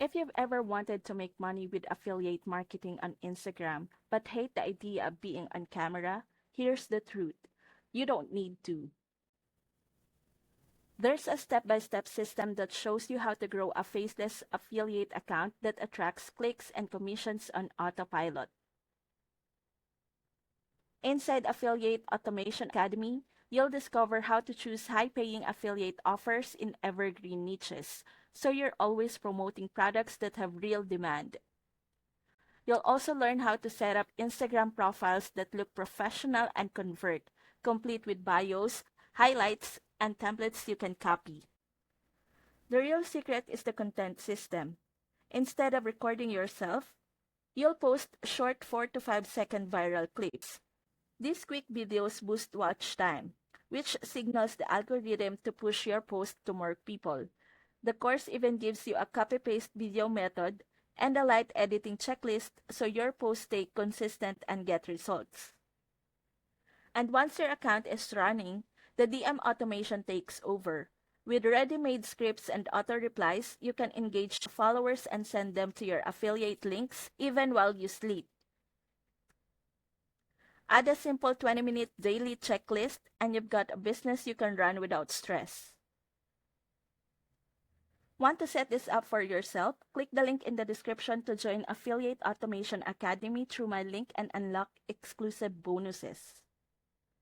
If you've ever wanted to make money with affiliate marketing on Instagram, but hate the idea of being on camera, here's the truth. You don't need to. There's a step-by-step system that shows you how to grow a faceless affiliate account that attracts clicks and commissions on autopilot. Inside Affiliate Automation Academy, you'll discover how to choose high-paying affiliate offers in evergreen niches, so you're always promoting products that have real demand. You'll also learn how to set up Instagram profiles that look professional and convert, complete with bios, highlights, and templates you can copy. The real secret is the content system. Instead of recording yourself, you'll post short 4 to 5 second viral clips. These quick videos boost watch time, which signals the algorithm to push your post to more people. The course even gives you a copy-paste video method and a light editing checklist so your posts stay consistent and get results. And once your account is running, the DM automation takes over. With ready-made scripts and auto-replies, you can engage followers and send them to your affiliate links even while you sleep. Add a simple 20-minute daily checklist and you've got a business you can run without stress. Want to set this up for yourself? Click the link in the description to join Affiliate Automation Academy through my link and unlock exclusive bonuses.